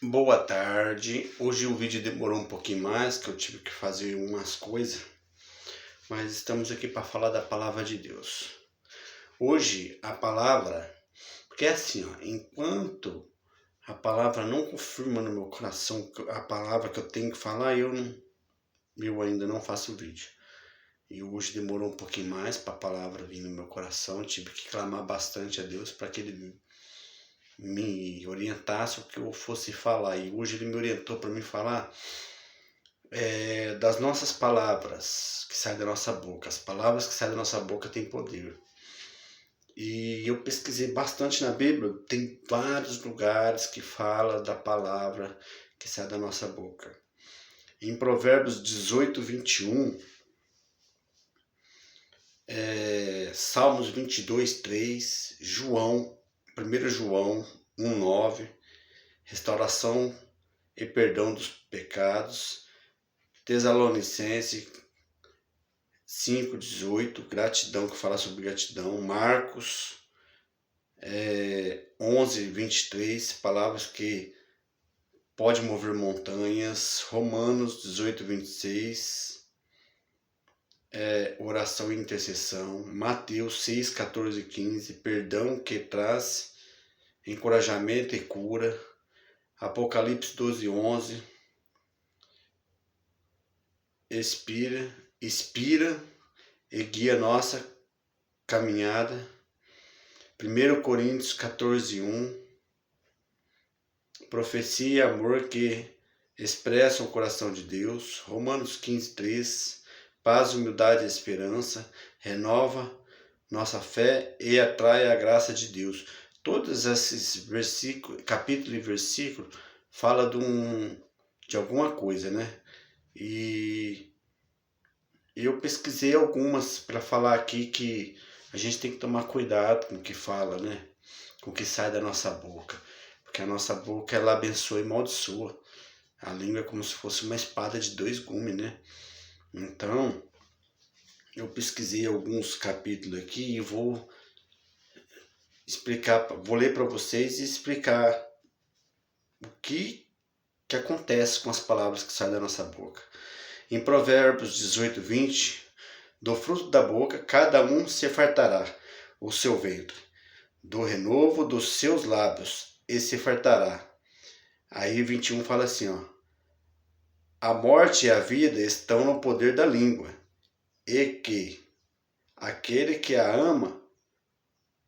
Boa tarde. Hoje o vídeo demorou um pouquinho mais, que eu tive que fazer umas coisas, mas estamos aqui para falar da palavra de Deus. Hoje a palavra, porque é assim, ó, enquanto a palavra não confirma no meu coração a palavra que eu tenho que falar, eu ainda não faço o vídeo. E hoje demorou um pouquinho mais para a palavra vir no meu coração, tive que clamar bastante a Deus para que ele me orientasse o que eu fosse falar. E hoje ele me orientou para me falar das nossas palavras que saem da nossa boca. As palavras que saem da nossa boca têm poder. E eu pesquisei bastante na Bíblia, tem vários lugares que fala da palavra que sai da nossa boca. Em Provérbios 18, 21, Salmos 22, 3, João, 1 João 1, 9, restauração e perdão dos pecados, Tessalonicenses 5,18, gratidão, que fala sobre gratidão, Marcos 11, 23, palavras que pode mover montanhas, Romanos 18, 26, oração e intercessão, Mateus 6, 14 e 15, perdão que traz encorajamento e cura, Apocalipse 12, 11, inspira e guia nossa caminhada, 1 Coríntios 14, 1, profecia e amor que expressam o coração de Deus, Romanos 15, 3, paz, humildade e esperança, renova nossa fé e atrai a graça de Deus. Todos esses versículos, capítulo e versículo, fala de alguma coisa, né? E eu pesquisei algumas para falar aqui que a gente tem que tomar cuidado com o que fala, né? Com o que sai da nossa boca. Porque a nossa boca, ela abençoa e amaldiçoa. A língua é como se fosse uma espada de dois gumes, né? Então, eu pesquisei alguns capítulos aqui e vou explicar, vou ler para vocês e explicar o que acontece com as palavras que saem da nossa boca. Em Provérbios 18, 20, do fruto da boca cada um se fartará o seu ventre, do renovo dos seus lábios e se fartará. Aí 21 fala assim, ó, a morte e a vida estão no poder da língua, e que aquele que a ama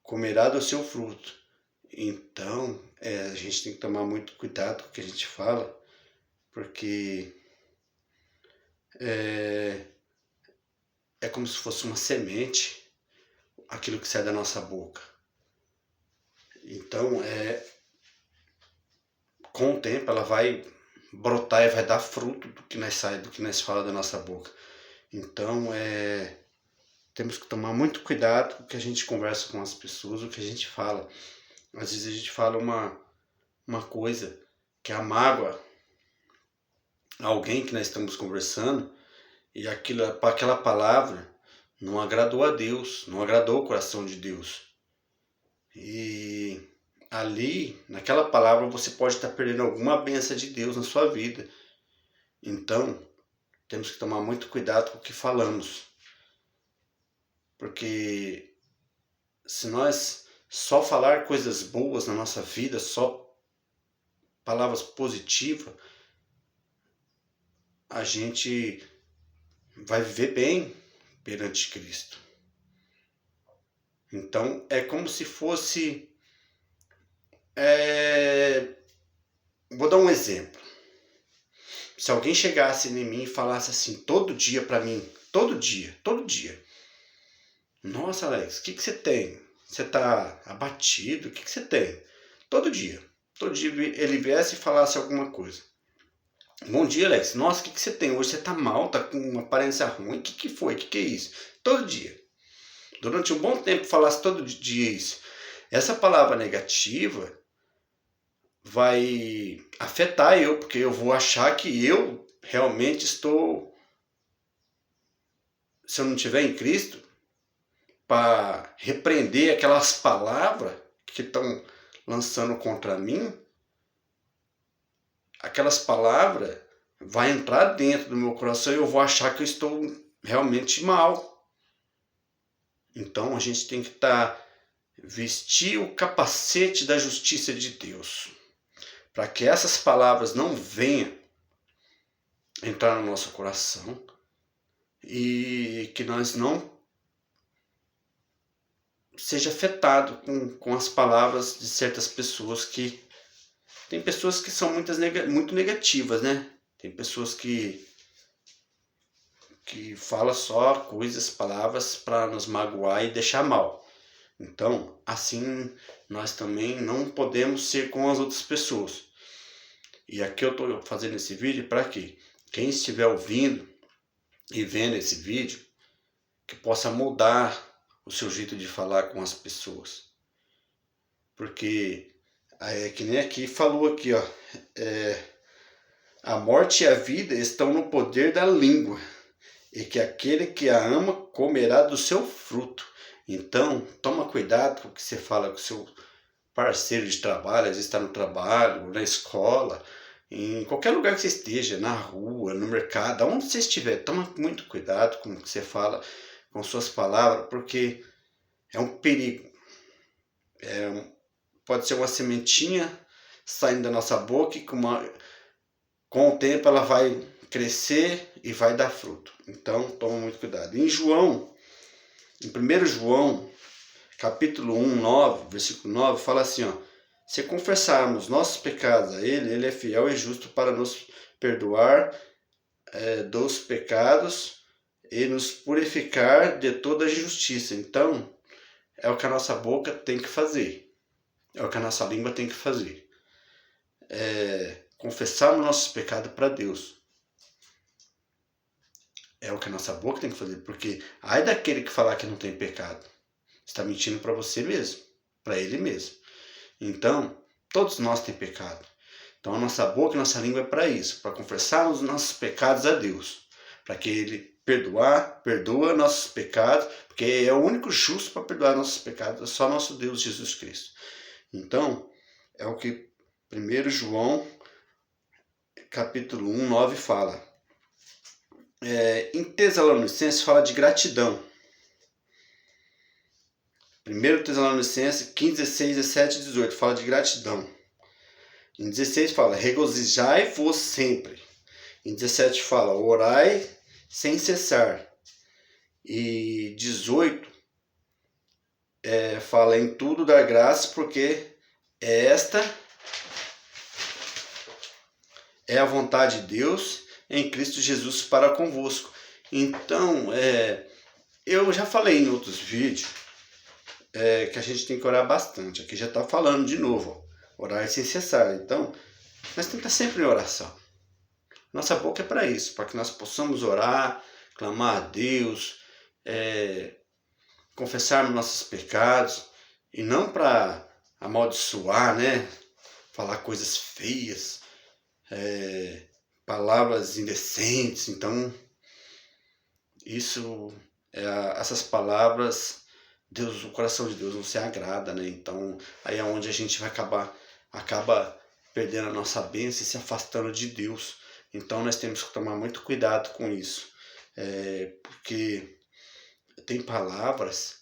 comerá do seu fruto. Então, a gente tem que tomar muito cuidado com o que a gente fala, porque é como se fosse uma semente, aquilo que sai da nossa boca. Então, com o tempo, ela vai brotar e vai dar fruto do que nós fala da nossa boca. Então, temos que tomar muito cuidado com o que a gente conversa com as pessoas, o que a gente fala. Às vezes a gente fala uma coisa que amágoa alguém que nós estamos conversando e aquela palavra não agradou a Deus, não agradou o coração de Deus. E ali, naquela palavra, você pode estar perdendo alguma bênção de Deus na sua vida. Então, temos que tomar muito cuidado com o que falamos. Porque se nós só falar coisas boas na nossa vida, só palavras positivas, a gente vai viver bem perante Cristo. Então, é como se fosse... Vou dar um exemplo. Se alguém chegasse em mim e falasse assim, todo dia pra mim, todo dia, nossa, Alex, o que você tem? Você tá abatido? O que você tem? Todo dia ele viesse e falasse alguma coisa. Bom dia, Alex. Nossa, o que você tem? Hoje você tá mal, tá com uma aparência ruim. O que foi? O que é isso? Todo dia. Durante um bom tempo falasse todo dia isso. Essa palavra negativa vai afetar eu, porque eu vou achar que eu realmente estou, se eu não estiver em Cristo, para repreender aquelas palavras que estão lançando contra mim, aquelas palavras vai entrar dentro do meu coração e eu vou achar que eu estou realmente mal. Então a gente tem que vestir o capacete da justiça de Deus, para que essas palavras não venham entrar no nosso coração e que nós não seja afetado com as palavras de certas pessoas que tem pessoas que são muito negativas, né? Tem pessoas que fala só coisas, palavras para nos magoar e deixar mal. Então, assim, nós também não podemos ser com as outras pessoas. E aqui eu estou fazendo esse vídeo para que quem estiver ouvindo e vendo esse vídeo, que possa mudar o seu jeito de falar com as pessoas. Porque, que nem aqui falou aqui, ó, a morte e a vida estão no poder da língua, e que aquele que a ama comerá do seu fruto. Então, toma cuidado com o que você fala com o seu parceiro de trabalho, às vezes está no trabalho, na escola, em qualquer lugar que você esteja, na rua, no mercado, onde você estiver, toma muito cuidado com o que você fala, com suas palavras, porque é um perigo. Pode ser uma sementinha saindo da nossa boca e com o tempo ela vai crescer e vai dar fruto. Então, toma muito cuidado. Em 1 João, capítulo 1, 9, versículo 9, fala assim, ó: se confessarmos nossos pecados a ele é fiel e justo para nos perdoar dos pecados e nos purificar de toda injustiça. Então, é o que a nossa boca tem que fazer. É o que a nossa língua tem que fazer. Confessarmos nossos pecados para Deus. É o que a nossa boca tem que fazer, porque ai daquele que falar que não tem pecado, está mentindo para você mesmo, para ele mesmo. Então, todos nós temos pecado. Então a nossa boca e nossa língua é para isso, para confessar os nossos pecados a Deus, para que ele perdoa nossos pecados, porque é o único justo para perdoar nossos pecados, é só nosso Deus Jesus Cristo. Então, é o que 1 João capítulo 1, 9 fala. Em Tessalonicenses fala de gratidão. 1 Tessalonicenses 15, 16, 17 e 18 fala de gratidão. Em 16 fala, regozijai-vos sempre. Em 17 fala, orai sem cessar. E 18 fala, em tudo dar graça, porque esta é a vontade de Deus em Cristo Jesus para convosco. Então, eu já falei em outros vídeos que a gente tem que orar bastante. Aqui já está falando de novo, ó, orar sem cessar. Então, nós temos que estar sempre em oração. Nossa boca é para isso, para que nós possamos orar, clamar a Deus, confessarmos nossos pecados, e não para amaldiçoar, né? Falar coisas feias, palavras indecentes. Então, essas palavras, Deus, o coração de Deus não se agrada, né? Então, aí é onde a gente vai acaba perdendo a nossa bênção e se afastando de Deus. Então, nós temos que tomar muito cuidado com isso, porque tem palavras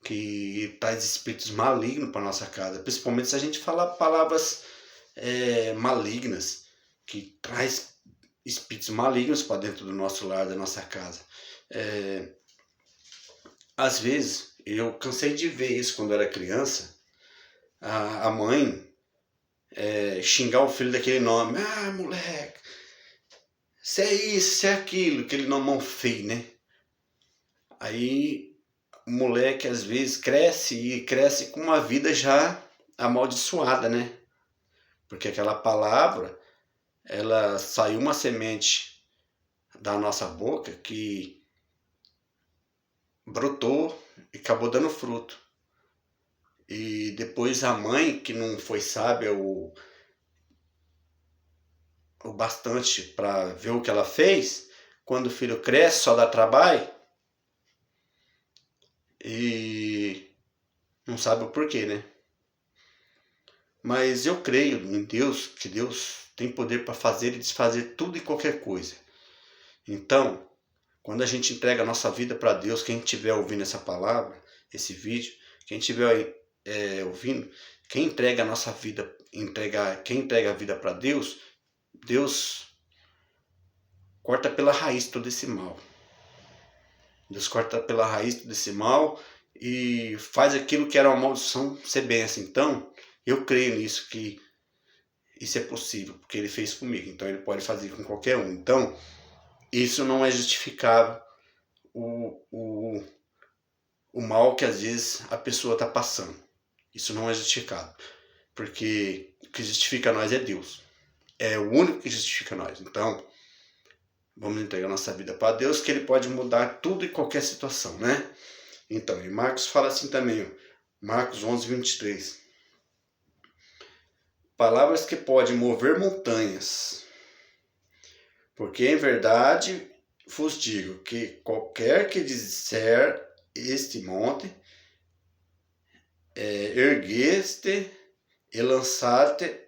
que traz espíritos malignos para nossa casa, principalmente se a gente falar palavras malignas, que traz espíritos malignos para dentro do nosso lar, da nossa casa. Às vezes, eu cansei de ver isso quando eu era criança, a mãe xingar o filho daquele nome. Ah, moleque, você é isso, você é aquilo, aquele nomão feio, né? Aí o moleque às vezes cresce com uma vida já amaldiçoada, né? Porque aquela palavra, ela saiu uma semente da nossa boca que brotou e acabou dando fruto. E depois a mãe, que não foi sábia o bastante para ver o que ela fez, quando o filho cresce, só dá trabalho, e não sabe o porquê, né? Mas eu creio em Deus, que Deus tem poder para fazer e desfazer tudo e qualquer coisa. Então, quando a gente entrega a nossa vida para Deus, quem estiver ouvindo essa palavra, esse vídeo, quem estiver ouvindo, quem entrega a nossa vida, quem entrega a vida para Deus, Deus corta pela raiz todo esse mal. Deus corta pela raiz todo esse mal e faz aquilo que era uma maldição ser bênção. Então, eu creio nisso, que isso é possível, porque Ele fez comigo. Então, Ele pode fazer com qualquer um. Então, isso não é justificável o mal que às vezes a pessoa está passando. Isso não é justificado. Porque o que justifica nós é Deus. É o único que justifica nós. Então, vamos entregar nossa vida para Deus, que Ele pode mudar tudo e qualquer situação, né? Então, e Marcos fala assim também, ó, Marcos 11, 23. Palavras que podem mover montanhas. Porque em verdade vos digo que qualquer que disser este monte, ergueste e lançaste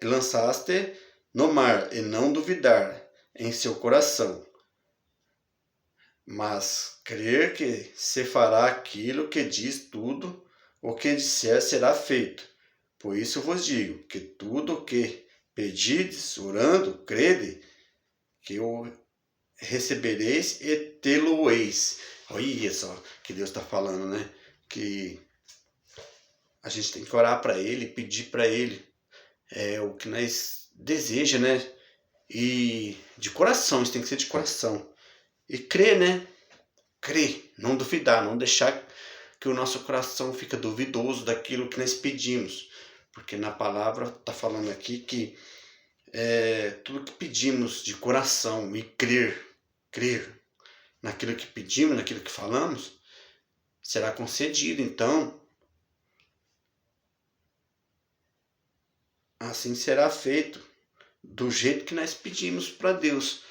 no mar, e não duvidar em seu coração, mas crer que se fará aquilo que diz, tudo o que disser será feito. Por isso vos digo que tudo o que pedides, orando, crede, que o recebereis e tê-lo-eis. Olha só que Deus está falando, né? Que a gente tem que orar para Ele, pedir para Ele o que nós deseja, né? E de coração, isso tem que ser de coração. E crer, né? Crer, não duvidar, não deixar que o nosso coração fique duvidoso daquilo que nós pedimos. Porque na palavra está falando aqui que tudo que pedimos de coração e crer naquilo que pedimos, naquilo que falamos, será concedido. Então, assim será feito, do jeito que nós pedimos para Deus.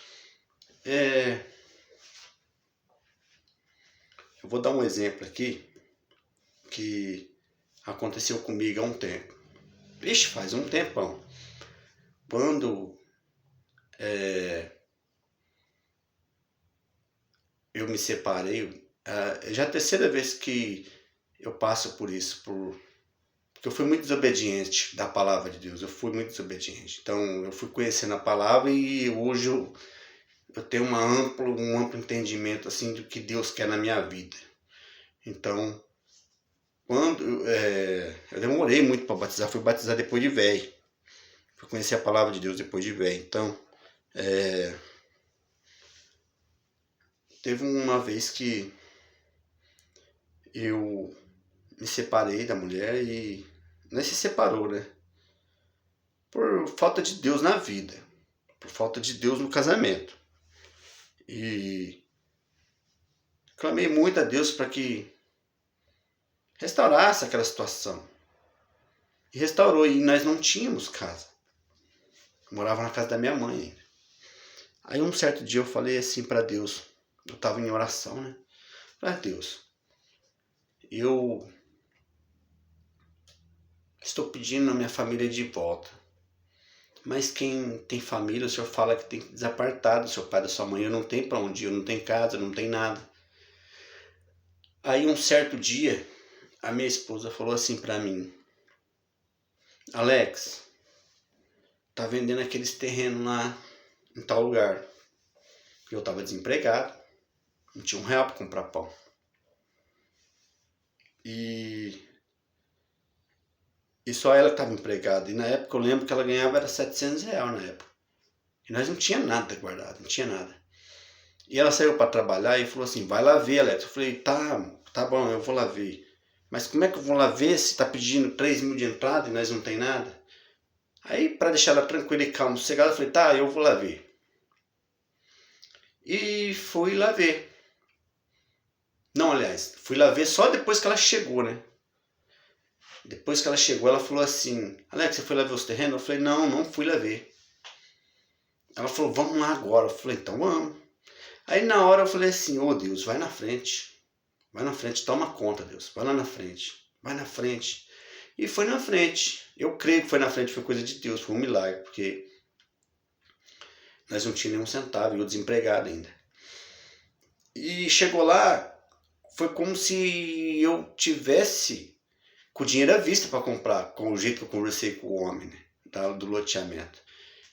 Eu vou dar um exemplo aqui que aconteceu comigo há um tempo. Vixe, faz um tempão. Quando eu me separei, já é a terceira vez que eu passo por isso, porque eu fui muito desobediente da palavra de Deus. Eu fui muito desobediente. Então, eu fui conhecendo a palavra e hoje eu tenho um amplo entendimento assim do que Deus quer na minha vida. Então, quando eu demorei muito para batizar, fui batizar depois de velho. Fui conhecer a palavra de Deus depois de velho. Então, teve uma vez que eu me separei da mulher e nós se separou, né? Por falta de Deus na vida, por falta de Deus no casamento. E clamei muito a Deus para que restaurasse aquela situação. E restaurou, e nós não tínhamos casa. Eu morava na casa da minha mãe ainda. Aí um certo dia eu falei assim para Deus, eu estava em oração, né? Falei, Deus, eu estou pedindo a minha família de volta. Mas quem tem família, o senhor fala que tem que desapartar do seu pai, da sua mãe. Eu não tenho para onde ir, eu não tenho casa, não tenho nada. Aí um certo dia, a minha esposa falou assim para mim, Alex, tá vendendo aqueles terrenos lá em tal lugar. Eu estava desempregado, não tinha R$1 para comprar pão. E só ela que estava empregada. E na época eu lembro que ela ganhava era R$700 na época. E nós não tinha nada guardado, não tinha nada. E ela saiu para trabalhar e falou assim, vai lá ver, Alex. Eu falei, tá bom, eu vou lá ver. Mas como é que eu vou lá ver se tá pedindo 3 mil de entrada e nós não tem nada? Aí, para deixar ela tranquila e calma, sossegada, eu falei, tá, eu vou lá ver. E fui lá ver. Não, aliás, fui lá ver só depois que ela chegou, né? Depois que ela chegou, ela falou assim, Alex, você foi lá ver os terrenos? Eu falei, não fui lá ver. Ela falou, vamos lá agora. Eu falei, então vamos. Aí na hora eu falei assim, ô Deus, vai na frente. Vai na frente, toma conta, Deus. Vai lá na frente. Vai na frente. E foi na frente. Eu creio que foi na frente, foi coisa de Deus, foi um milagre. Porque Nós não tínhamos nenhum centavo, eu desempregado ainda. E chegou lá, foi como se eu tivesse com o dinheiro à vista para comprar, com o jeito que eu conversei com o homem, né, do loteamento.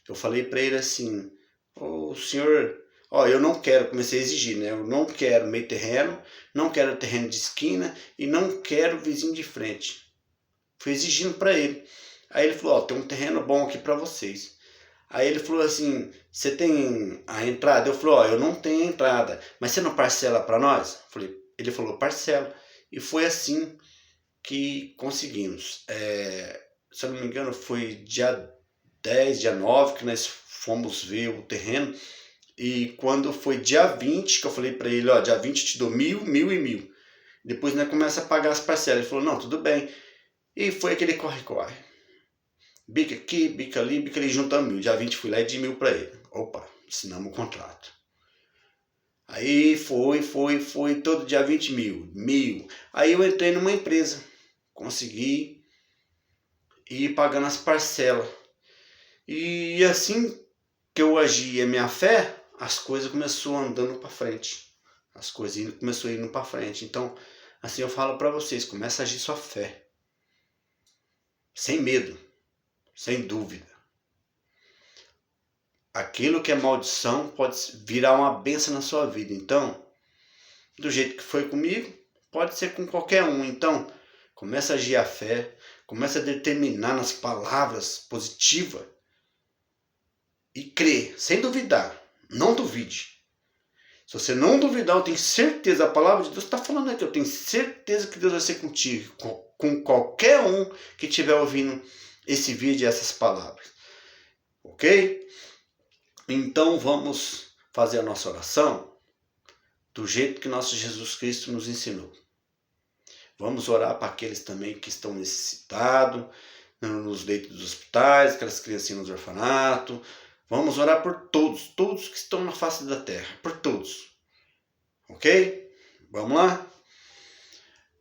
Eu falei para ele assim, ô senhor, ó, eu não quero, comecei a exigir, né? Eu não quero meio terreno, não quero terreno de esquina e não quero vizinho de frente. Fui exigindo para ele. Aí ele falou, ó, tem um terreno bom aqui para vocês. Aí ele falou assim, você tem a entrada? Eu falei, ó, eu não tenho a entrada, mas você não parcela para nós? Ele falou, parcela. E foi assim que conseguimos. Se eu não me engano, foi dia 10, dia 9 que nós fomos ver o terreno. E quando foi dia 20, que eu falei para ele, ó, dia 20 eu te dou 1.000, 1.000 e 1.000. Depois nós começa a pagar as parcelas. Ele falou, não, tudo bem. E foi aquele corre-corre. Bica aqui, bica ali, juntando 1.000. Dia 20 fui lá e de 1.000 para ele. Opa, assinamos o contrato. Aí foi, todo dia 20 mil, 1.000. Aí eu entrei numa empresa, consegui ir pagando as parcelas. E assim que eu agi a minha fé, as coisas começaram andando para frente. As coisas começaram indo para frente. Então, assim eu falo para vocês, começa a agir sua fé. Sem medo, sem dúvida. Aquilo que é maldição pode virar uma bênção na sua vida. Então, do jeito que foi comigo, pode ser com qualquer um. Então, começa a agir a fé, começa a determinar nas palavras positivas e crer, sem duvidar. Não duvide. Se você não duvidar, eu tenho certeza, a palavra de Deus está falando aqui, eu tenho certeza que Deus vai ser contigo, com qualquer um que estiver ouvindo esse vídeo e essas palavras. Ok? Então vamos fazer a nossa oração do jeito que nosso Jesus Cristo nos ensinou. Vamos orar para aqueles também que estão necessitados, nos leitos dos hospitais, aquelas criancinhas nos orfanatos. Vamos orar por todos que estão na face da terra, por todos. Ok? Vamos lá?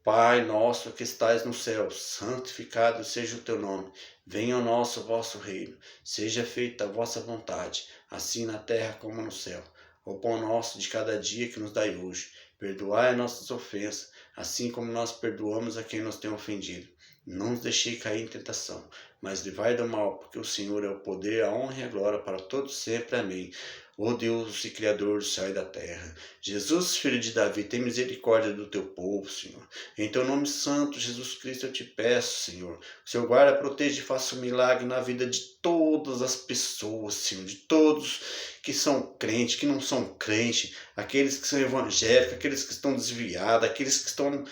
Pai nosso que estais no céu, santificado seja o teu nome. Venha o vosso reino. Seja feita a vossa vontade, assim na terra como no céu. O pão nosso de cada dia que nos dai hoje. Perdoai nossas ofensas, assim como nós perdoamos a quem nos tem ofendido. Não nos deixei cair em tentação, mas livrai do mal, porque o Senhor é o poder, a honra e a glória para todos sempre. Amém. Ó Deus e Criador do céu e da terra, Jesus, filho de Davi, tem misericórdia do teu povo, Senhor. Em teu nome santo, Jesus Cristo, eu te peço, Senhor. O Senhor guarda, protege e faça um milagre na vida de todas as pessoas, Senhor. De todos que são crentes, que não são crentes, aqueles que são evangélicos, aqueles que estão desviados, aqueles que estão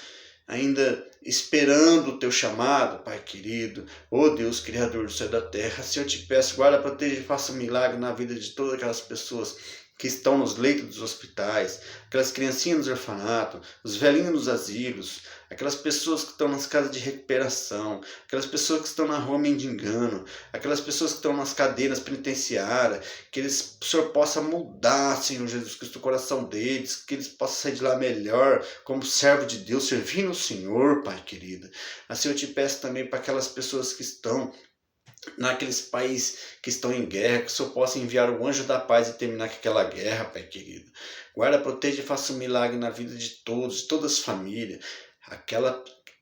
ainda esperando o teu chamado, Pai querido. Ó Deus, Criador do céu e da terra, se eu te peço, guarda, proteja e faça um milagre na vida de todas aquelas pessoas que estão nos leitos dos hospitais, aquelas criancinhas nos orfanatos, os velhinhos nos asilos, aquelas pessoas que estão nas casas de recuperação, aquelas pessoas que estão na rua mendigando, aquelas pessoas que estão nas cadeiras penitenciárias, que o Senhor possa mudar, Senhor Jesus Cristo, o coração deles, que eles possam sair de lá melhor, como servo de Deus, servindo o Senhor, Pai querido. Assim eu te peço também para aquelas pessoas que estão naqueles países que estão em guerra, que o Senhor possa enviar o anjo da paz e terminar com aquela guerra, Pai querido. Guarda, proteja e faça um milagre na vida de todos, de todas as famílias.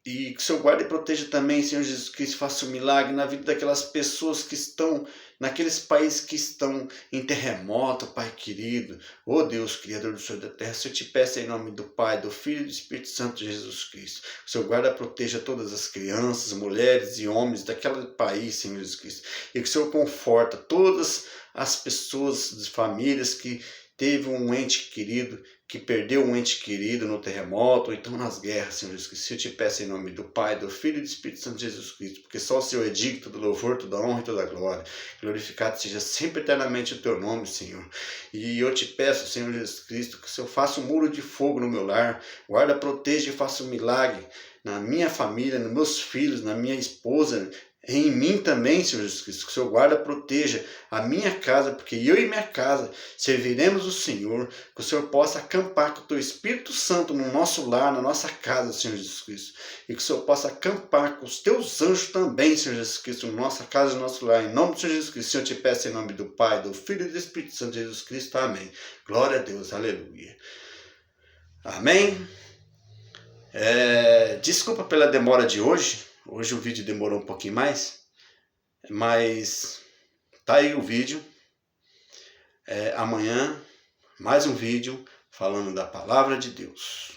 E que o Senhor guarde e proteja também, Senhor Jesus Cristo, faça um milagre na vida daquelas pessoas que estão naqueles países que estão em terremoto, Pai querido. Ó Deus, Criador do céu e da terra, se eu te peço em nome do Pai, do Filho e do Espírito Santo de Jesus Cristo, o Senhor guarda e proteja todas as crianças, mulheres e homens daquele país, Senhor Jesus Cristo. E que o Senhor conforta todas as pessoas, famílias que teve um ente querido, que perdeu um ente querido no terremoto, ou então nas guerras, Senhor Jesus Cristo. Eu te peço em nome do Pai, do Filho e do Espírito Santo de Jesus Cristo, porque só o Senhor é digno do louvor, toda a honra e toda a glória. Glorificado seja sempre eternamente o teu nome, Senhor. E eu te peço, Senhor Jesus Cristo, que o Senhor faça um muro de fogo no meu lar, guarda, proteja e faça um milagre na minha família, nos meus filhos, na minha esposa, em mim também, Senhor Jesus Cristo, que o Senhor guarda, proteja a minha casa, porque eu e minha casa serviremos o Senhor, que o Senhor possa acampar com o Teu Espírito Santo no nosso lar, na nossa casa, Senhor Jesus Cristo, e que o Senhor possa acampar com os Teus anjos também, Senhor Jesus Cristo, na nossa casa e no nosso lar, em nome do Senhor Jesus Cristo. Senhor, eu te peço em nome do Pai, do Filho e do Espírito Santo de Jesus Cristo, amém. Glória a Deus, aleluia. Amém. Desculpa pela demora de hoje. Hoje o vídeo demorou um pouquinho mais, mas tá aí o vídeo. Amanhã mais um vídeo falando da palavra de Deus.